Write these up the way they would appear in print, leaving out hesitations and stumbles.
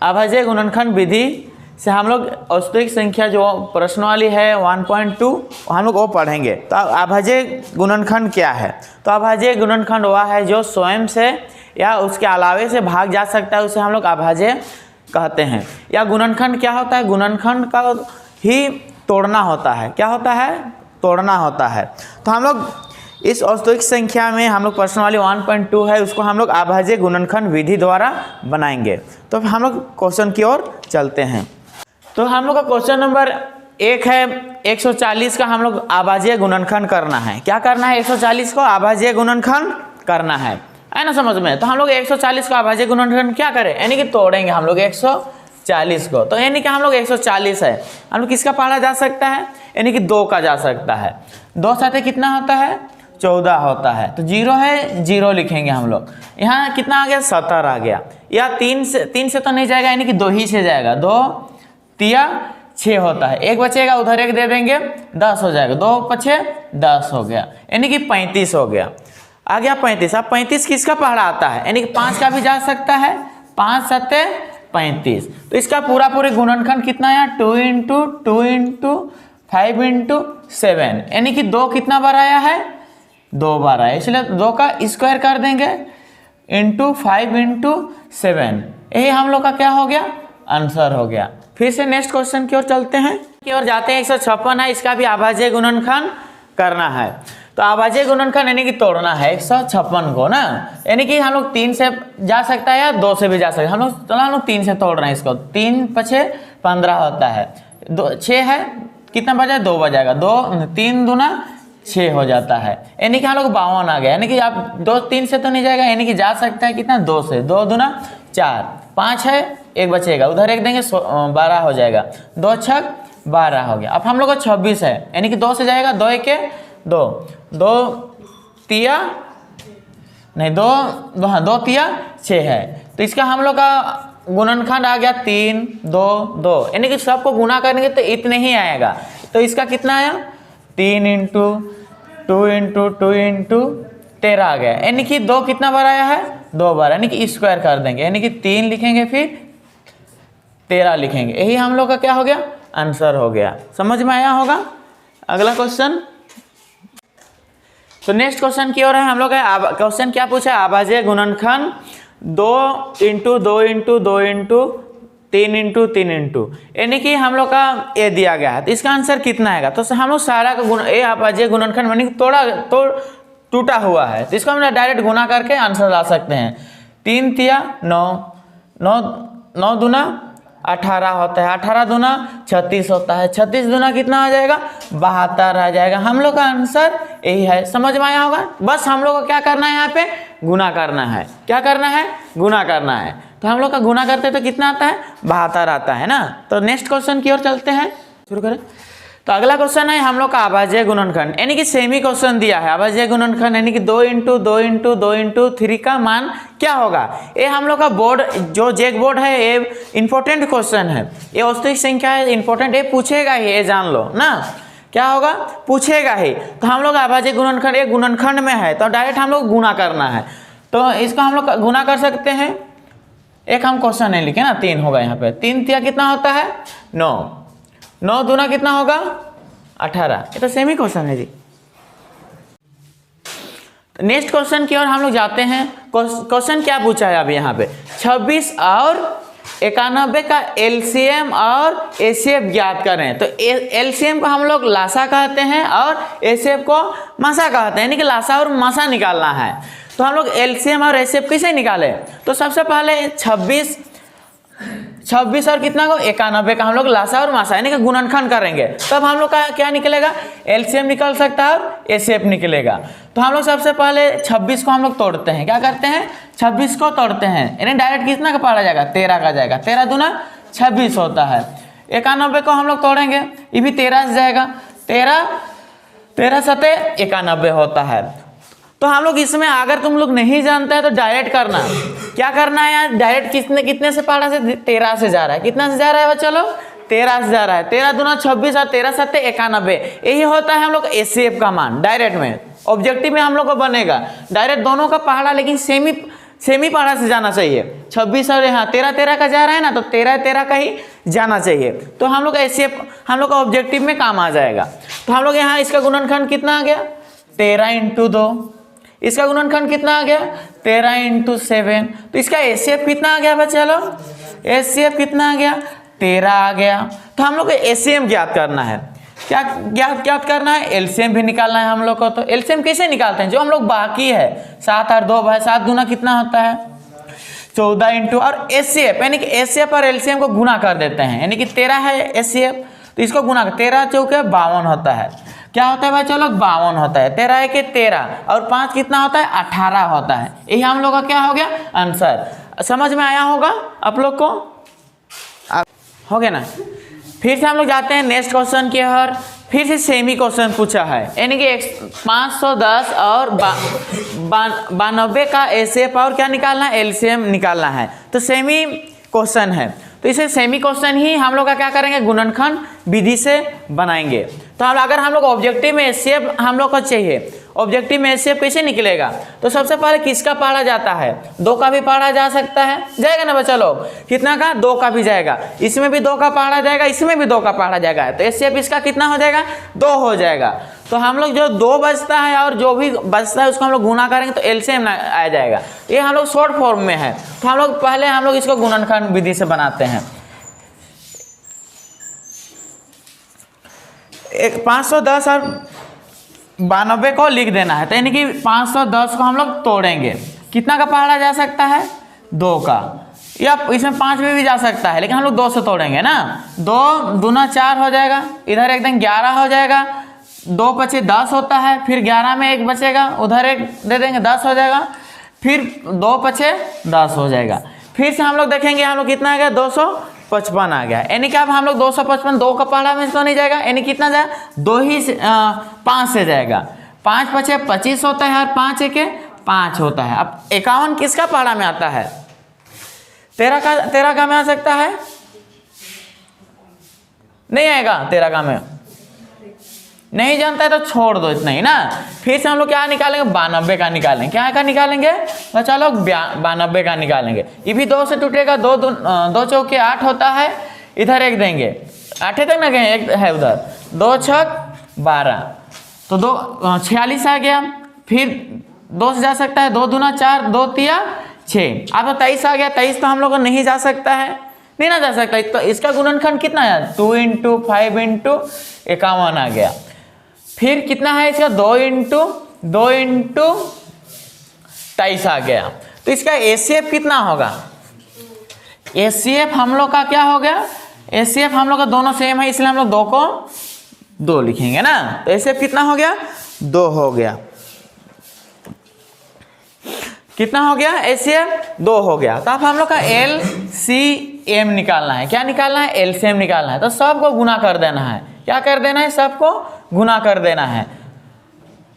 अभाज्य गुणनखंड विधि से हम लोग वास्तविक संख्या जो प्रश्न वाली है 1.2 हम लोग वो पढ़ेंगे। तो अभाज्य गुणनखंड क्या है? तो अभाज्य गुणनखंड वह है जो स्वयं से या उसके अलावे से भाग जा सकता है, उसे हम लोग अभाज्य कहते हैं। या गुणनखंड क्या होता है? गुणनखंड का ही तोड़ना होता है। क्या होता है? तोड़ना होता है। तो हम लोग इस वास्तविक संख्या में हम लोग प्रश्न वाली 1.2 है, उसको हम लोग अभाज्य गुणनखंड विधि द्वारा बनाएंगे। तो हम लोग क्वेश्चन की ओर चलते हैं। तो हम लोग का क्वेश्चन नंबर 1 है 140 का हम लोग अभाज्य गुणनखंड करना है। क्या करना है? 140 को अभाज्य गुणनखंड करना है ना समझ में? तो हम लोग 140 का अभाज्य गुणनखंड क्या करें? यानी कि तोड़ेंगे हम लोग 140 को। तो यानी कि हम लोग 140 है, हम लोग किसका पढ़ा जा सकता है? यानी कि 2 का जा सकता है। 2 साथ कितना होता है? 14 होता है। तो 0 है, 0 लिखेंगे हम लोग। यहाँ कितना आ गया? 70 आ गया। या 3 से तो नहीं जाएगा, यानी कि 2 ही से जाएगा। 2 तिया 6 होता है, 1 बचेगा, उधर 1 दे देंगे, 10 हो जाएगा। 2 पछे 10 हो गया, यानी कि 35 हो गया। आ गया 35। अब 35 किसका पढ़ा आता है? यानी कि 5 का भी जा सकता है। 5 सत्ते 35। तो इसका पूरी गुणनखंड कितना है? 2 × 2 × 5 × 7, यानी कि 2 कितना बार आया है? 2 बार आया, इसलिए 2 का स्क्वायर कर देंगे इंटू 5 × 7। यही हम लोग का क्या हो गया? आंसर हो गया। फिर से नेक्स्ट क्वेश्चन की ओर चलते हैं, की ओर जाते हैं। 156 है, इसका भी अभाज्य गुणनखंड करना है। तो अभाज्य गुणनखंड यानी कि तोड़ना है 156 को ना, यानी कि हम लोग 3 से जा सकता है या 2 से भी जा सकते हैं। हम लोग 3 से तोड़ रहे हैं इसको। 3 पछे 15 होता है। 6 है, कितना बचा? 2 बजाएगा। 3 दूना 6 हो जाता है, यानी कि हम लोग 52 आ गया। यानी कि आप 2 3 से तो नहीं जाएगा, यानी कि जा सकता है कितना? 2 से। 2 दूना 4, 5 है, 1 बचेगा, उधर 1 देंगे, 12 हो जाएगा। 2 छक 12 हो गया। अब हम लोग को 26 है, यानी कि 2 से जाएगा। 2 1 2, 2 तिया नहीं, 2 तिया 6 है। तो इसका हम लोग का गुणनखंड आ गया 3 2 2, यानी कि सबको गुना करेंगे तो इतने ही आएगा। तो इसका कितना आया? 3 × 2 × 2 × 13 आ गया, यानी कि 2 कितना बार आया है? 2 बार, यानी कि स्क्वायर कर देंगे, यानी कि 3 लिखेंगे फिर 13 लिखेंगे। यही हम लोग का क्या हो गया? आंसर हो गया। समझ में आया होगा? अगला क्वेश्चन। तो नेक्स्ट क्वेश्चन की ओर है हम लोग का। क्वेश्चन क्या पूछा? अभाज्य गुणनखंड 2 × 2 × 2 × 3 × 3 × यानी कि हम लोग का ए दिया गया है। तो इसका आंसर कितना आएगा? तो हम लोग सारा का गुण ए अभाज्य गुणनखंड यानी कि टूटा हुआ है, तो इसको हम डायरेक्ट गुना करके आंसर ला सकते हैं। 3 तिया 9, 9 दूना 18 होता है, 18 दूना 36 होता है, 36 दूना कितना आ जाएगा? 72 आ जाएगा। हम लोग का आंसर यही है। समझ में आया होगा? बस हम लोग को क्या करना है? यहाँ पे गुना करना है। क्या करना है? गुना करना है। तो हम लोग का गुना करते तो कितना आता है? 72 आता है ना। तो नेक्स्ट क्वेश्चन की ओर चलते हैं, शुरू करें। तो अगला क्वेश्चन है हम लोग का अभाज्य गुणनखंड, यानी कि सेमी क्वेश्चन दिया है। अभाज्य गुणनखंड यानी कि 2 × 2 × 2 × 3 का मान क्या होगा? ये हम लोग का बोर्ड जो जैक बोर्ड है, ये इंपॉर्टेंट क्वेश्चन है। ये वास्तविक संख्या है, इंपॉर्टेंट, ये पूछेगा ही, ये जान लो ना। क्या होगा? पूछेगा ही। तो हम लोग अभाज्य गुणनखंड, एक गुणनखंड में है तो डायरेक्ट हम लोग गुना करना है। तो इसको हम लोग गुना कर सकते हैं। एक हम क्वेश्चन नहीं लिखे ना, 3 होगा यहाँ पे। 3 तिया कितना होता है? 9, 9 दूना कितना होगा? 18। ये तो सेमी क्वेश्चन है जी। नेक्स्ट क्वेश्चन की ओर हम लोग जाते हैं। क्वेश्चन क्या पूछा है अभी यहाँ पे? 26 और 91 का एलसीएम और एचसीएफ ज्ञात करें। तो एलसीएम को हम लोग लासा कहते हैं और एचसीएफ को मासा कहते हैं, यानी कि लासा और मासा निकालना है। तो हम लोग एलसीएम और एचसीएफ कैसे निकाले? तो सबसे पहले 26 और कितना को? 91 का हम लोग लासा और मासा यानी कि गुणनखंड करेंगे, तब हम लोग का क्या निकलेगा? एलसीएम निकल सकता है और एचसीएफ निकलेगा। तो हम लोग सबसे पहले 26 को हम लोग तोड़ते हैं। क्या करते हैं? 26 को तोड़ते हैं, यानी डायरेक्ट कितना का पढ़ा जाएगा? 13 का जाएगा। 13 दूना 26 होता है। 91 को हम लोग तोड़ेंगे, ये भी 13 से जाएगा। 13 सते 91 होता है। तो हम लोग इसमें अगर तुम लोग नहीं जानते हैं तो डायरेक्ट करना। क्या करना है यार? डायरेक्ट कितने से पढ़ा से? 13 से जा रहा है। कितना से जा रहा है? चलो 13 से जा रहा है। 13 दूना 26 और 13 सत्ते 91, यही होता है हम लोग एचसीएफ का मान। डायरेक्ट में ऑब्जेक्टिव में हम लोग को बनेगा डायरेक्ट दोनों का पहाड़ा, लेकिन सेमी पहाड़ा से जाना चाहिए। 26 और यहाँ 13 का जा रहा है ना, तो 13 का ही जाना चाहिए। तो हम लोग एचसीएफ हम लोग का ऑब्जेक्टिव में काम आ जाएगा। तो हम लोग यहाँ इसका गुणनखंड कितना आ गया 13 × 2, इसका गुणनखंड कितना आ गया 13 × 7। तो इसका एचसीएफ कितना आ गया बच्चा लोग, एचसीएफ कितना आ गया 13 आ गया। तो हम लोग को एचसीएम ज्ञात करना है, क्या ज्ञात करना है, एलसीएम भी निकालना है हम लोग को। तो एलसीएम कैसे निकालते हैं, जो हम लोग बाकी है 7 और 2 भाई 7 दूना कितना होता है 14 × और एचसीएफ यानी कि एचसीएफ और एलसीएम को गुना कर देते हैं, यानी कि 13 है एचसीएफ तो इसको गुना 13 चौके 52 होता है। क्या होता है भाई चलो 52 होता है, 13 के 13 और 5 कितना होता है 18 होता है। यही हम लोग का क्या हो गया आंसर। समझ में आया होगा आप लोग को, हो गया ना। फिर से हम लोग जाते हैं नेक्स्ट क्वेश्चन की ओर। फिर से सेमी क्वेश्चन पूछा है, यानी कि 510 और 92 का एचसीएफ और क्या निकालना है एलसीएम निकालना है। तो सेमी क्वेश्चन है, तो इसे सेमी क्वेश्चन ही हम लोग का क्या करेंगे गुणनखंड विधि से बनाएंगे। तो अगर हम लोग ऑब्जेक्टिव में एचसीएफ हम लोग को चाहिए, ऑब्जेक्टिव में एचसीएफ कैसे निकलेगा, तो सबसे पहले किसका पढ़ा जाता है 2 का भी पढ़ा जा सकता है, जाएगा ना बच्चा लोग, कितना का 2 का भी जाएगा, इसमें भी 2 का पढ़ा जाएगा, इसमें भी 2 का पढ़ा जाएगा। तो एचसीएफ इसका कितना हो जाएगा 2 हो जाएगा। तो हम लोग जो 2 बचता है और जो भी बचता है उसको हम लोग गुना करेंगे तो एलसीएम आ जाएगा। ये हम लोग शॉर्ट फॉर्म में है। तो हम लोग पहले हम लोग इसको गुणनखंड विधि से बनाते हैं। 510 और 92 को लिख देना है, तो यानी कि 510 को हम लोग तोड़ेंगे, कितना का पढ़ा जा सकता है 2 का, या इसमें 5 में भी जा सकता है, लेकिन हम लोग 2 से तोड़ेंगे ना। 2 दूना 4 हो जाएगा, इधर एकदम 11 हो जाएगा, 2 बचे 10 होता है, फिर 11 में 1 बचेगा, उधर 1 दे देंगे 10 हो जाएगा, फिर 2 बचे 10 हो जाएगा। फिर से हम लोग देखेंगे हम लोग कितना आ गया 255 आ गया, यानी कि अब हम लोग 255 2 का पढ़ा में तो नहीं जाएगा, यानी कितना जाएगा 2 ही 5 से जाएगा, 5 बचे 25 होता है और 5 1 5 होता है। अब 51 किसका पढ़ा में आता है 13 का में आ सकता है, नहीं आएगा 13 का में, नहीं जानता है तो छोड़ दो इतना ही ना। फिर से हम लोग क्या निकालेंगे 92 का निकालेंगे, क्या का निकालेंगे बच्चा लोग 92 का निकालेंगे। ये भी 2 से टूटेगा, 2 चौके 8 होता है, इधर 1 देंगे 8 तक ना गए, 1 है उधर, 2 छक 12 तो 2 46 आ गया। फिर 2 से जा सकता है, 2 दूना 4 2 तिया 6, अब तो 23 आ गया। 23 तो हम लोग को नहीं जा सकता है, नहीं ना जा सकता, तो इसका गुणनखंड कितना है 2 × 5 × 51 आ गया। फिर कितना है इसका 2 × 23 आ गया। तो इसका एचसीएफ कितना होगा, एचसीएफ हम लोग का क्या हो गया, एचसीएफ हम लोग का दोनों सेम है इसलिए हम लोग 2 को 2 लिखेंगे ना। तो एचसीएफ कितना हो गया 2 हो गया, कितना हो गया एचसीएफ 2 हो गया। तो अब हम लोग का एलसीएम निकालना है, क्या निकालना है एलसीएम निकालना है। तो सबको गुना कर देना है, क्या कर देना है सबको गुना कर देना है।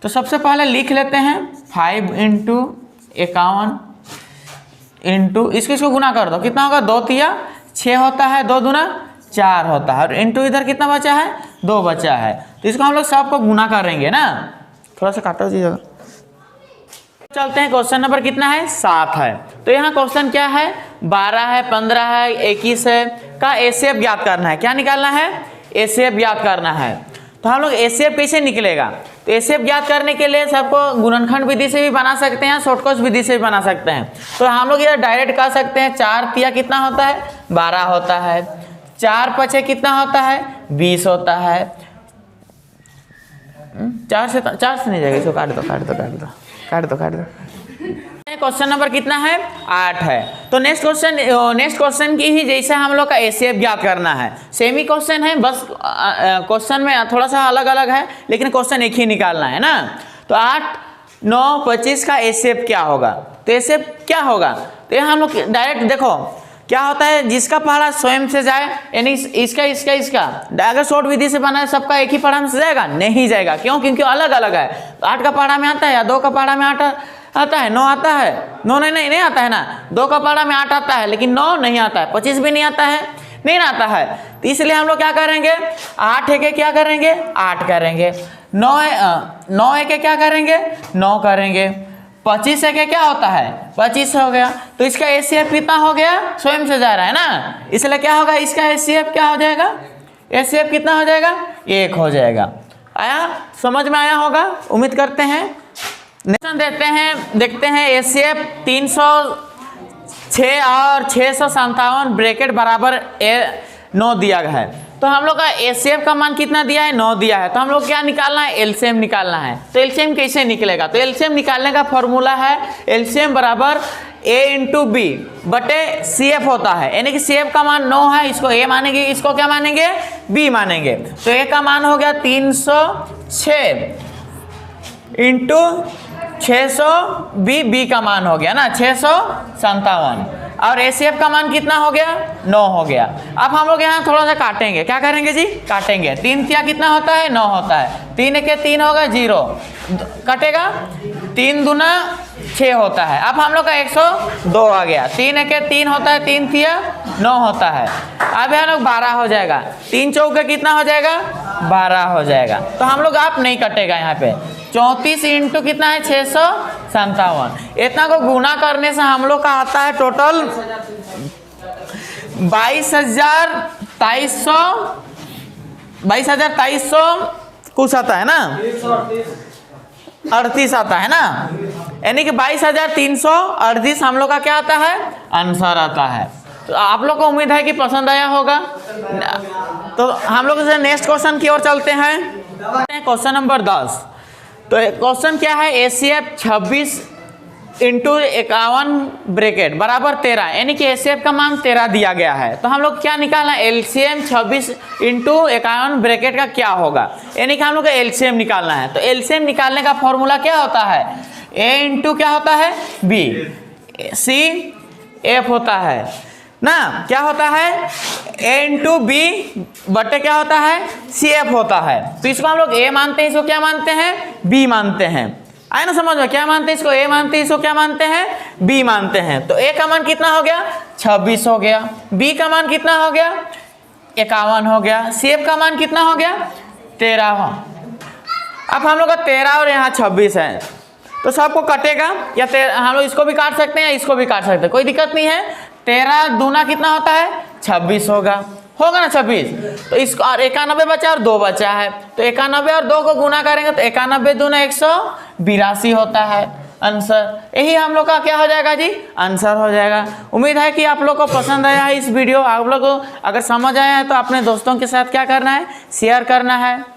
तो सबसे पहले लिख लेते हैं 5 × 51 इंटू इसको गुना कर दो, कितना होगा 2 तिया 6 होता है, 2 दूना 4 होता है, और इंटू इधर कितना बचा है 2 बचा है। तो इसको हम लोग सबको गुना करेंगे ना, थोड़ा सा काटो दीजिएगा। चलते हैं क्वेश्चन नंबर कितना है 7 है। तो यहाँ क्वेश्चन क्या है 12 है 15 है 21 है का एचसीएफ ज्ञात करना है, क्या निकालना है एचसीएफ ज्ञात करना है। तो हम लोग एचसीएफ कैसे निकलेगा, तो एचसीएफ ज्ञात करने के लिए सबको गुणनखंड विधि से भी बना सकते हैं, शॉर्टकट विधि से भी बना सकते हैं। तो हम लोग इधर डायरेक्ट कर सकते हैं, 4 तिया कितना होता है 12 होता है, 4 पचे कितना होता है 20 होता है, 4 से नहीं जाएगा, इसको काट दो। क्वेश्चन नंबर कितना है 8 है। तो नेक्स्ट क्वेश्चन की ही जैसा हम लोग का एचसीएफ ज्ञात करना है, सेमी क्वेश्चन है, बस क्वेश्चन में थोड़ा सा अलग अलग है, लेकिन क्वेश्चन एक ही निकालना है ना। तो 8 9 25 का एचसीएफ क्या होगा, तो एचसीएफ क्या होगा, तो हम लोग डायरेक्ट देखो क्या होता है, जिसका पढ़ा स्वयं से जाए, यानी इसका अगर शॉर्ट विधि से बना है सबका एक ही पढ़ा में से जाएगा, नहीं जाएगा, क्यों, क्योंकि अलग अलग है। 8 का पढ़ा में आता है या 2 का पढ़ा में आता है, 9 आता है, 9 नहीं आता है ना, 2 का पढ़ा में 8 आता है लेकिन 9 नहीं आता है, 25 भी नहीं आता है, नहीं आता है। तो इसलिए हम लोग क्या करेंगे 8 है के क्या करेंगे 8 करेंगे, 9 है के क्या करेंगे 9 करेंगे, 25 से क्या होता है 25 हो गया, तो इसका HCF कितना हो गया, स्वयं से जा रहा है ना, इसलिए क्या होगा, इसका HCF क्या हो जाएगा, HCF कितना हो जाएगा, 1 हो जाएगा। आया, समझ में आया होगा, उम्मीद करते हैं। नेक्स्ट देते हैं, देखते हैं HCF 306 और 657 ब्रैकेट बराबर 9 दिया गया है। तो हम लोग का HCF का मान कितना दिया है, 9 दिया है। तो हम लोग क्या निकालना है, LCM निकालना है। तो LCM कैसे निकलेगा, तो LCM निकालने का फॉर्मूला है LCM बराबर A इंटू बी बटे CF होता है, यानी कि CF का मान 9 है, इसको A मानेंगे, इसको क्या मानेंगे, B मानेंगे। तो A का मान हो गया 306 इंटू 600, B का मान हो गया ना 657, और HCF का मान कितना हो गया, 9 हो गया। अब हम लोग यहाँ थोड़ा सा काटेंगे, क्या करेंगे जी, काटेंगे। 3 तिया कितना होता है, 9 होता है, 3 के 3 होगा 0, कटेगा, 3 दूना 6 होता है। अब हम लोग का 102 आ गया, 3 के 3 होता है, 3 तिया 9 होता है। अब हम लोग 12 हो जाएगा, 3 चौके कितना हो जाएगा, 12 हो जाएगा। तो हम लोग आप नहीं कटेगा यहाँ पे, 34 इंटू कितना है 657, इतना को गुना करने से हम लोग का आता है टोटल 22,2300 कुछ आता है ना, 38 आता है ना, यानी कि 22,338 हम लोग का क्या आता है, आंसर आता है। तो आप लोग को उम्मीद है कि पसंद आया होगा। तो हम लोग से नेक्स्ट क्वेश्चन की ओर चलते हैं, क्वेश्चन नंबर 10। तो क्वेश्चन क्या है, HCF 26 इंटू 51 ब्रैकेट बराबर 13, यानी कि HCF का मान 13 दिया गया है। तो हम लोग क्या निकालना है, LCM 26 इंटू 51 ब्रैकेट का क्या होगा, यानी कि हम लोग को LCM निकालना है। तो LCM निकालने का फॉर्मूला क्या होता है, A इंटू क्या होता है, B, C F होता है ना, क्या होता है, A इंटू बी बटे क्या होता है, CF होता है। तो इसको हम लोग A मानते हैं, इसको क्या मानते हैं, B मानते हैं। आए ना समझ में, क्या मानते हैं, इसको A मानते हैं, इसको क्या मानते हैं, B मानते हैं। तो A का मान कितना हो गया, 26 हो गया, B का मान कितना हो गया, 51 हो गया, CF का मान कितना हो गया, 13 हो। अब हम लोग का 13 और यहाँ 26 है, तो सबको कटेगा, या हम लोग इसको भी काट सकते हैं या इसको भी काट सकते हैं, कोई दिक्कत नहीं है। 13 दूना कितना होता है, 26 होगा ना 26। तो इसको और 91 बचा और 2 बचा है, तो 91 और 2 को गुना करेंगे तो 91 दूना 182 होता है आंसर। यही हम लोग का क्या हो जाएगा जी, आंसर हो जाएगा। उम्मीद है कि आप लोग को पसंद आया है इस वीडियो। आप लोग को अगर समझ आया है तो अपने दोस्तों के साथ क्या करना है, शेयर करना है।